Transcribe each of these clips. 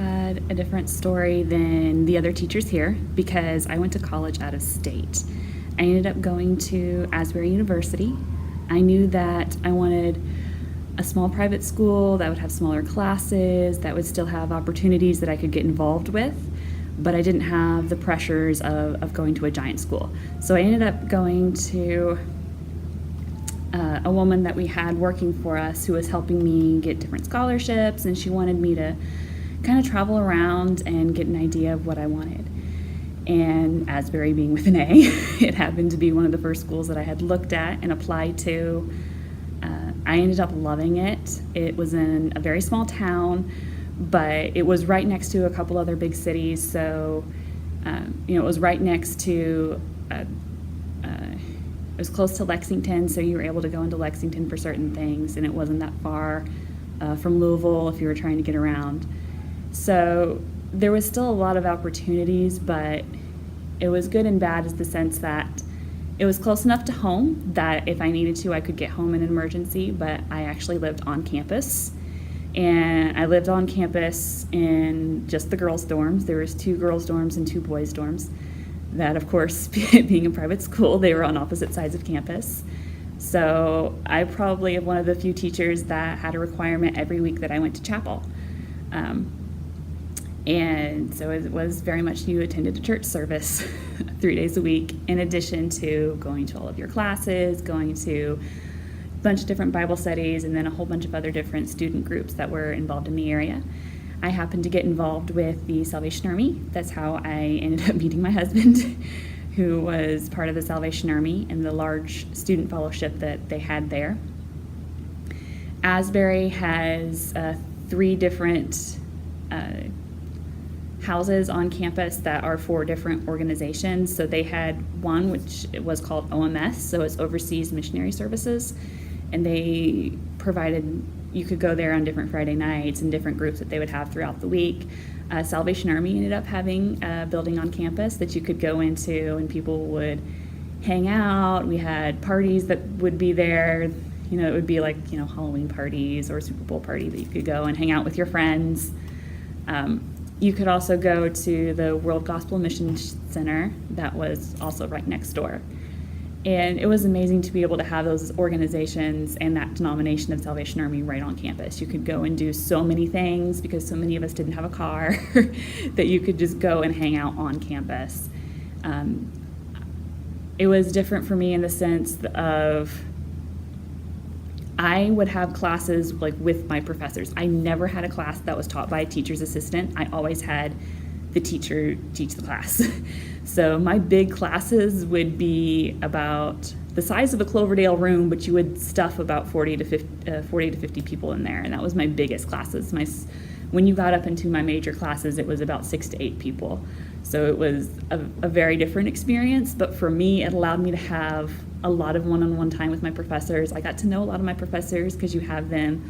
had a different story than the other teachers here because I went to college out of state. I ended up going to Asbury University. I knew that I wanted a small private school that would have smaller classes, that would still have opportunities that I could get involved with, but I didn't have the pressures of going to a giant school. So I ended up going to a woman that we had working for us who was helping me get different scholarships, and she wanted me to kind of travel around and get an idea of what I wanted. And Asbury being with an A, it happened to be one of the first schools that I had looked at and applied to. I ended up loving it. It was in a very small town, but it was right next to a couple other big cities. So, it was right next to, it was close to Lexington, so you were able to go into Lexington for certain things, and it wasn't that far from Louisville if you were trying to get around. So there was still a lot of opportunities, but it was good and bad in the sense that it was close enough to home that if I needed to, I could get home in an emergency, but I actually lived on campus. And I lived on campus in just the girls' dorms. There was 2 girls' dorms and 2 boys' dorms. That, of course, being a private school, they were on opposite sides of campus. So I probably am one of the few teachers that had a requirement every week that I went to chapel. And so it was very much you attended a church service 3 days a week, in addition to going to all of your classes, going to a bunch of different Bible studies, and then a whole bunch of other different student groups that were involved in the area. I happened to get involved with the Salvation Army. That's how I ended up meeting my husband, who was part of the Salvation Army and the large student fellowship that they had there. Asbury has 3 different houses on campus that are for different organizations. So they had one which was called OMS, so it's Overseas Missionary Services, and they provided, you could go there on different Friday nights and different groups that they would have throughout the week. Salvation Army ended up having a building on campus that you could go into and people would hang out. We had parties that would be there. It would be like, Halloween parties or a Super Bowl party that you could go and hang out with your friends. You could also go to the World Gospel Mission Center that was also right next door. And it was amazing to be able to have those organizations and that denomination of Salvation Army right on campus. You could go and do so many things because so many of us didn't have a car that you could just go and hang out on campus. It was different for me in the sense of I would have classes like with my professors. I never had a class that was taught by a teacher's assistant. I always had the teacher teach the class. So my big classes would be about the size of a Cloverdale room, but you would stuff about 40 to 50 people in there, and that was my biggest classes. When you got up into my major classes, it was about 6 to 8 people. So it was a very different experience, but for me, it allowed me to have a lot of one-on-one time with my professors. I got to know a lot of my professors because you have them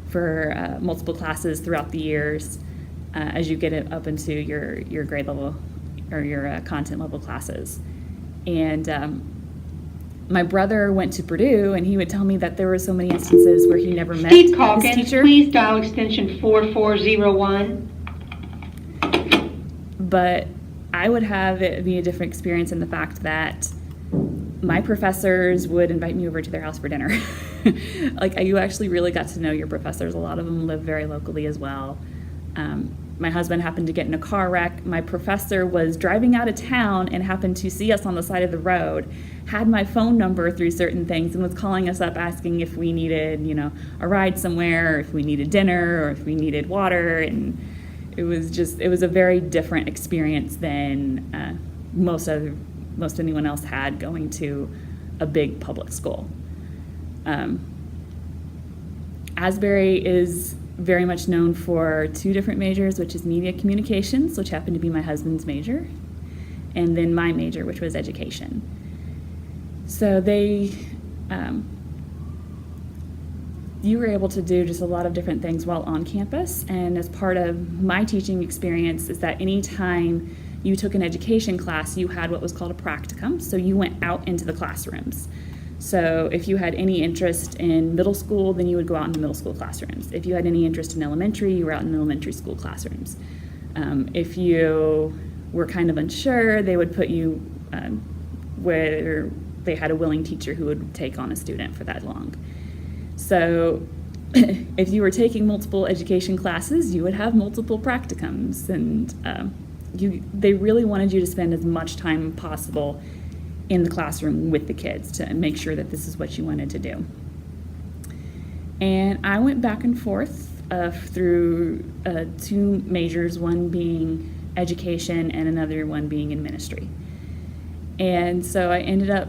for multiple classes throughout the years as you get it up into your grade level or your content level classes. And my brother went to Purdue, and he would tell me that there were so many instances where he never met Steve his Calkins, teacher. please dial extension 4401. But I would have it be a different experience in the fact that my professors would invite me over to their house for dinner. You actually really got to know your professors. A lot of them live very locally as well. My husband happened to get in a car wreck. My professor was driving out of town and happened to see us on the side of the road, had my phone number through certain things, and was calling us up asking if we needed, a ride somewhere, or if we needed dinner, or if we needed water. And it was a very different experience than most anyone else had going to a big public school. Asbury is very much known for 2 different majors, which is media communications, which happened to be my husband's major, and then my major, which was education. So you were able to do just a lot of different things while on campus, and as part of my teaching experience is that anytime you took an education class, you had what was called a practicum, so you went out into the classrooms. So if you had any interest in middle school, then you would go out into middle school classrooms. If you had any interest in elementary, you were out in elementary school classrooms. If you were kind of unsure, they would put you where they had a willing teacher who would take on a student for that long. So if you were taking multiple education classes, you would have multiple practicums, and they really wanted you to spend as much time possible in the classroom with the kids to make sure that this is what you wanted to do. And I went back and forth through two majors, one being education and another one being in ministry. And so I ended up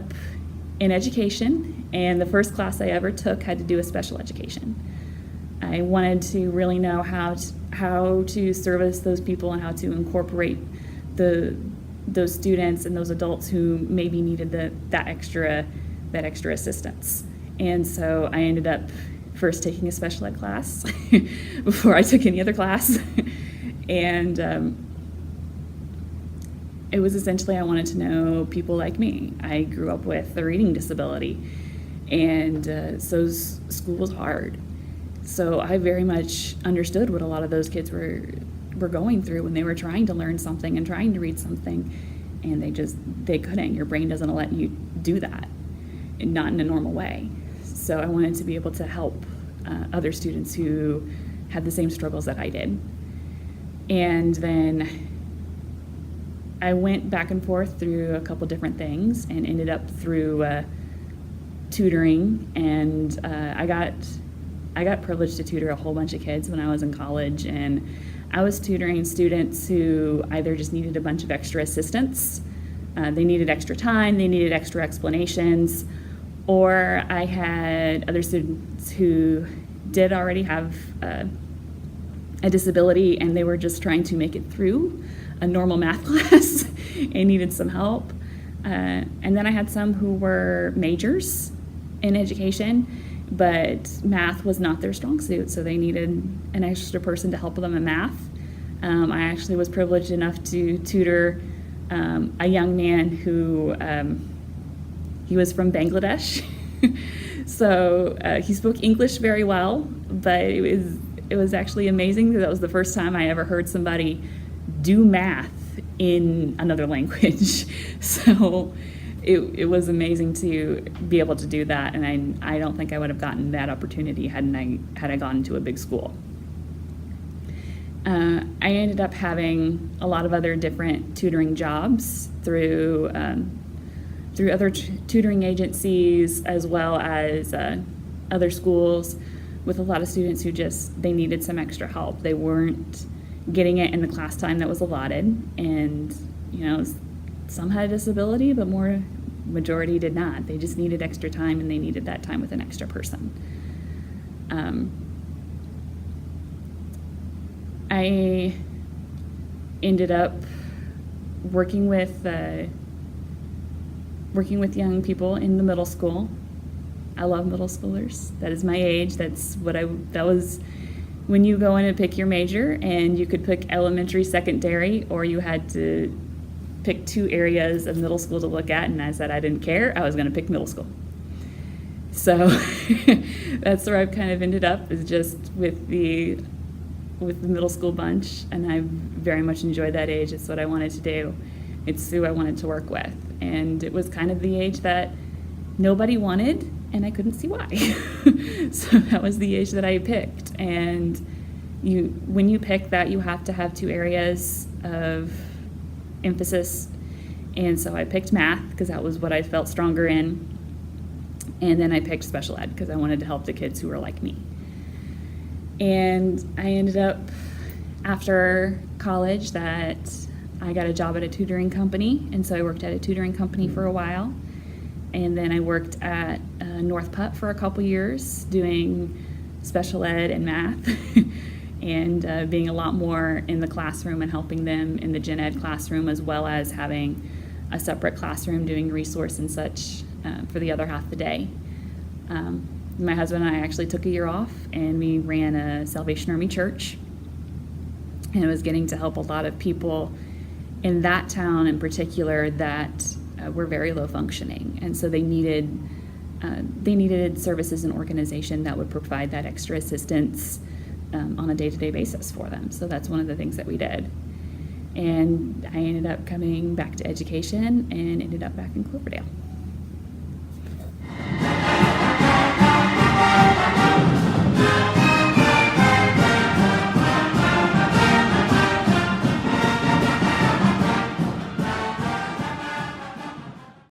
in education, and the first class I ever took had to do with special education. I wanted to really know how to service those people and how to incorporate those students and those adults who maybe needed that extra assistance. And so I ended up first taking a special ed class before I took any other class. And it was essentially, I wanted to know people like me. I grew up with a reading disability, and so school was hard. So I very much understood what a lot of those kids were going through when they were trying to learn something and trying to read something, and they couldn't. Your brain doesn't let you do that, and not in a normal way. So I wanted to be able to help other students who had the same struggles that I did. And then I went back and forth through a couple different things and ended up through tutoring, and I got privileged to tutor a whole bunch of kids when I was in college, and I was tutoring students who either just needed a bunch of extra assistance, they needed extra time, they needed extra explanations, or I had other students who did already have a disability and they were just trying to make it through a normal math class and needed some help. And then I had some who were majors in education, but math was not their strong suit, so they needed an extra person to help them in math. I actually was privileged enough to tutor a young man who he was from Bangladesh. So he spoke English very well, but it was actually amazing because that was the first time I ever heard somebody do math in another language. So it was amazing to be able to do that, and I don't think I would have gotten that opportunity had I gone to a big school. I ended up having a lot of other different tutoring jobs through other tutoring agencies, as well as other schools, with a lot of students who they needed some extra help. They weren't getting it in the class time that was allotted, and some had a disability, but majority did not. They just needed extra time, and they needed that time with an extra person. I ended up working with young people in the middle school. I love middle schoolers. That is my age. That was when you go in and pick your major, and you could pick elementary, secondary, or you had to pick two areas of middle school to look at, and I said I didn't care. I was going to pick middle school. So that's where I've kind of ended up, is just with the middle school bunch, and I very much enjoyed that age. It's what I wanted to do. It's who I wanted to work with, and it was kind of the age that nobody wanted, and I couldn't see why. So that was the age that I picked, and when you pick that, you have to have two areas of emphasis, and so I picked math because that was what I felt stronger in, and then I picked special ed because I wanted to help the kids who were like me. And I ended up, after college, that I got a job at a tutoring company, and so I worked at a tutoring company for a while, and then I worked at North Putt for a couple years doing special ed and math and being a lot more in the classroom and helping them in the gen ed classroom, as well as having a separate classroom doing resource and such for the other half of the day. My husband and I actually took a year off, and we ran a Salvation Army church, and it was getting to help a lot of people in that town in particular that were very low functioning, and so they needed they needed services and organization that would provide that extra assistance on a day-to-day basis for them. So that's one of the things that we did. And I ended up coming back to education and ended up back in Cloverdale.